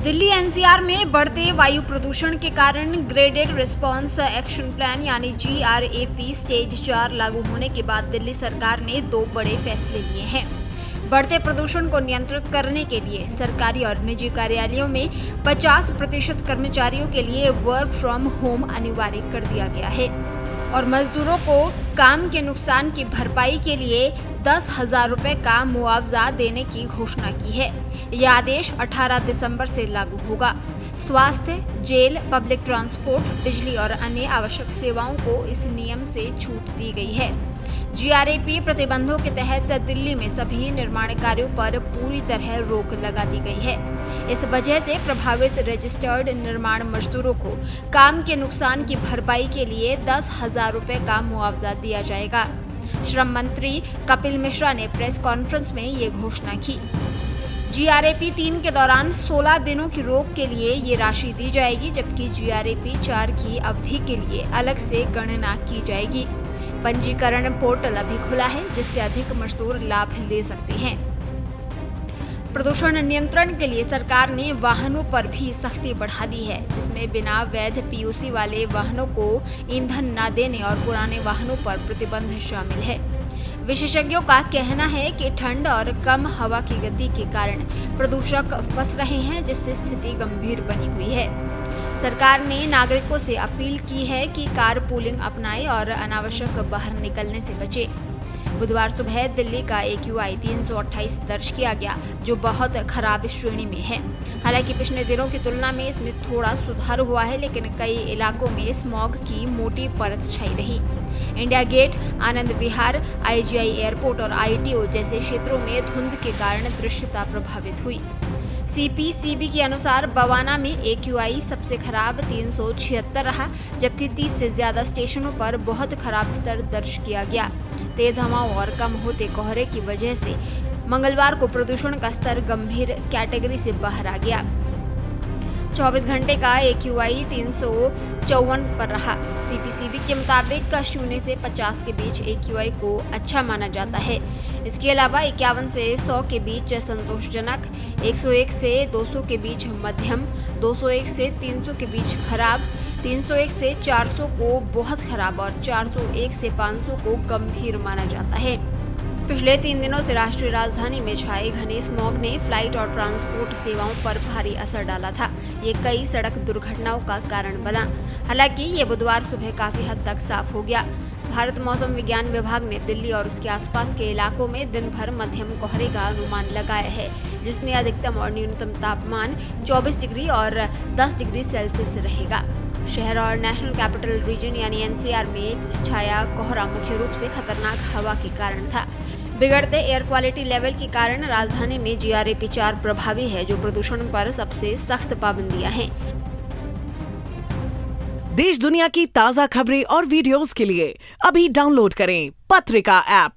Delhi NCR में बढ़ते वायु प्रदूषण के कारण ग्रेडेड रिस्पांस एक्शन प्लान यानी GRAP स्टेज 4 लागू होने के बाद दिल्ली सरकार ने 2 बड़े फैसले लिए हैं। बढ़ते प्रदूषण को नियंत्रित करने के लिए सरकारी और निजी कार्यालयों में 50% कर्मचारियों के लिए वर्क फ्रॉम होम अनिवार्य कर दिया गया है और मजदूरों को काम के नुकसान की भरपाई के लिए 10,000 रुपए का मुआवजा देने की घोषणा की है। यह आदेश 18 दिसंबर से लागू होगा। स्वास्थ्य, जेल, पब्लिक ट्रांसपोर्ट, बिजली और अन्य आवश्यक सेवाओं को इस नियम से छूट दी गई है। GRAP प्रतिबंधों के तहत दिल्ली में सभी निर्माण कार्यों पर पूरी तरह रोक लगा दी गई है। इस वजह से प्रभावित रजिस्टर्ड निर्माण मजदूरों को काम के नुकसान की भरपाई के लिए 10,000 रुपए का मुआवजा दिया जाएगा। श्रम मंत्री कपिल मिश्रा ने प्रेस कॉन्फ्रेंस में ये घोषणा की। GRAP 3 के दौरान 16 दिनों की रोक के लिए ये राशि दी जाएगी, जबकि GRAP 4 की अवधि के लिए अलग से गणना की जाएगी। पंजीकरण पोर्टल अभी खुला है, जिससे अधिक मजदूर लाभ ले सकते हैं। प्रदूषण नियंत्रण के लिए सरकार ने वाहनों पर भी सख्ती बढ़ा दी है, जिसमें बिना वैध PUC वाले वाहनों को ईंधन न देने और पुराने वाहनों पर प्रतिबंध शामिल है। विशेषज्ञों का कहना है कि ठंड और कम हवा की गति के कारण प्रदूषक फंस रहे हैं, जिससे स्थिति गंभीर बनी हुई है। सरकार ने नागरिकों से अपील की है कि कार पूलिंग अपनाएं और अनावश्यक बाहर निकलने से बचें। बुधवार सुबह दिल्ली का AQI 328 दर्ज किया गया, जो बहुत खराब श्रेणी में है। हालांकि पिछले दिनों की तुलना में इसमें थोड़ा सुधार हुआ है, लेकिन कई इलाकों में स्मॉग की मोटी परत छाई रही। India gate, Anand Vihar, IGI airport और ITO जैसे क्षेत्रों में धुंध के कारण दृश्यता प्रभावित हुई। CPCB के अनुसार बवाना में AQI सबसे खराब 376 रहा, जबकि 30 से ज्यादा स्टेशनों पर बहुत खराब स्तर दर्ज किया गया। तेज हवाओं और कम होते कोहरे की वजह से मंगलवार को प्रदूषण का स्तर गंभीर कैटेगरी से बाहर आ गया। 24 घंटे का AQI 354 पर रहा। CPCB के मुताबिक 0 से 50 के बीच AQI को अच्छा माना जाता है। इसके अलावा 51 से 100 के बीच संतोषजनक, 101 से 200 के बीच मध्यम, 201 से 300 के बीच खराब, 301 से 400 को बहुत खराब और 401 से 500 को गंभीर माना जाता है। पिछले 3 दिनों से राष्ट्रीय राजधानी में छाए घने स्मॉग ने फ्लाइट और ट्रांसपोर्ट सेवाओं पर भारी असर डाला था। ये कई सड़क दुर्घटनाओं का कारण बना। हालांकि ये बुधवार सुबह काफी हद तक साफ हो गया। भारत मौसम विज्ञान विभाग ने दिल्ली और उसके आसपास के इलाकों में दिन भर मध्यम कोहरे का अनुमान लगाया है, जिसमें अधिकतम और न्यूनतम तापमान 24 डिग्री और 10 डिग्री सेल्सियस रहेगा। शहर और नेशनल कैपिटल रीजन यानी NCR में छाया कोहरा मुख्य रूप से खतरनाक हवा के कारण था। बिगड़ते एयर क्वालिटी लेवल के कारण राजधानी में GRAP 4 प्रभावी है, जो प्रदूषण पर सबसे सख्त पाबंदियां हैं। देश दुनिया की ताजा खबरें और वीडियोस के लिए अभी डाउनलोड करें पत्रिका ऐप।